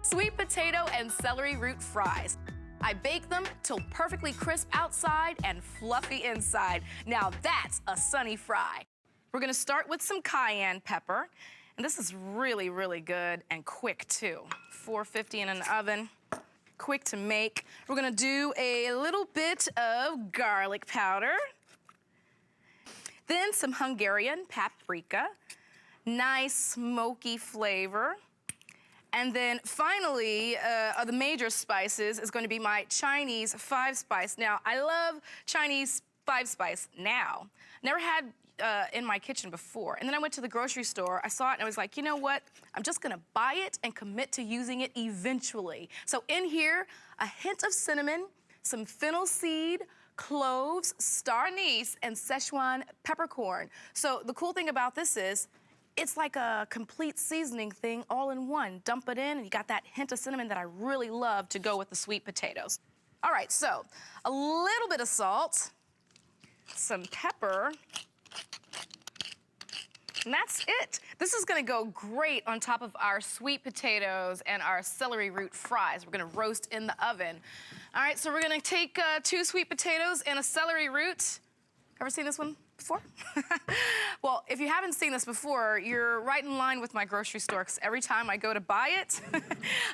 Sweet potato and celery root fries. I bake them till perfectly crisp outside and fluffy inside. Now that's a sunny fry. We're gonna start with some cayenne pepper. And this is really, really good and quick too. 450 in an oven, quick to make. We're gonna do a little bit of garlic powder. Then some Hungarian paprika, nice smoky flavor. And then finally, the major spices is going to be my Chinese 5-spice. Now, I love Chinese 5-spice now. Never had in my kitchen before. And then I went to the grocery store, I saw it, and I was like, you know what? I'm just gonna buy it and commit to using it eventually. So in here, a hint of cinnamon, some fennel seed, cloves, star anise, and Szechuan peppercorn. So the cool thing about this is, it's like a complete seasoning thing all in one. Dump it in, and you got that hint of cinnamon that I really love to go with the sweet potatoes. All right, so a little bit of salt, some pepper, and that's it. This is gonna go great on top of our sweet potatoes and our celery root fries. We're gonna roast in the oven. All right, so we're gonna take 2 sweet potatoes and a celery root. Ever seen this one before? Well, if you haven't seen this before, you're right in line with my grocery store, because every time I go to buy it,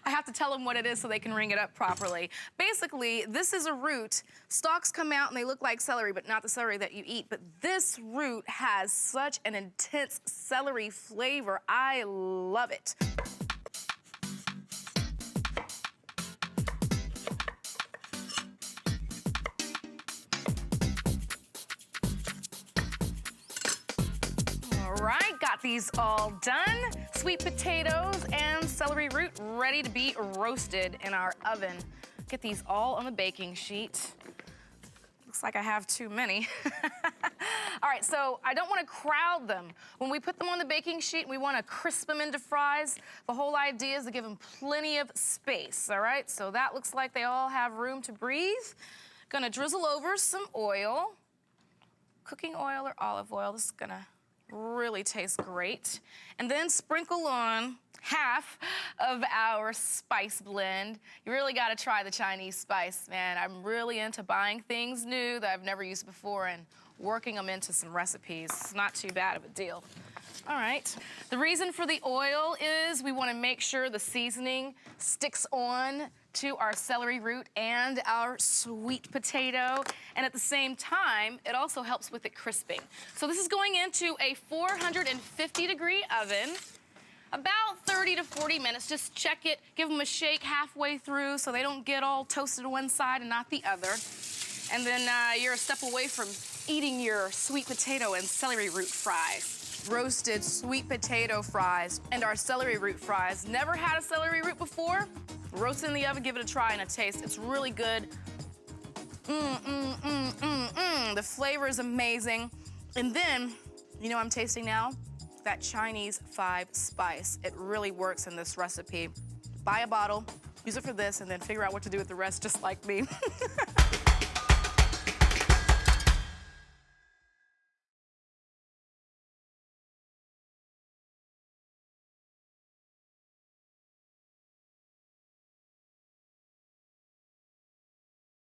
I have to tell them what it is so they can ring it up properly. Basically, this is a root. Stalks come out and they look like celery, but not the celery that you eat. But this root has such an intense celery flavor. I love it. All right, got these all done. Sweet potatoes and celery root ready to be roasted in our oven. Get these all on the baking sheet. Looks like I have too many. All right, so I don't want to crowd them. When we put them on the baking sheet, we want to crisp them into fries. The whole idea is to give them plenty of space, all right? So that looks like they all have room to breathe. Gonna drizzle over some oil. Cooking oil or olive oil, this is gonna really tastes great. And then sprinkle on half of our spice blend. You really gotta try the Chinese spice, man. I'm really into buying things new that I've never used before and working them into some recipes. It's not too bad of a deal. All right, the reason for the oil is we wanna make sure the seasoning sticks on to our celery root and our sweet potato. And at the same time, it also helps with it crisping. So this is going into a 450-degree oven, about 30 to 40 minutes. Just check it, give them a shake halfway through so they don't get all toasted to one side and not the other. And then you're a step away from eating your sweet potato and celery root fries. Roasted sweet potato fries and our celery root fries. Never had a celery root before? Roast it in the oven, give it a try and a taste. It's really good. The flavor is amazing. And then, you know what I'm tasting now? That Chinese 5-spice. It really works in this recipe. Buy a bottle, use it for this, and then figure out what to do with the rest just like me.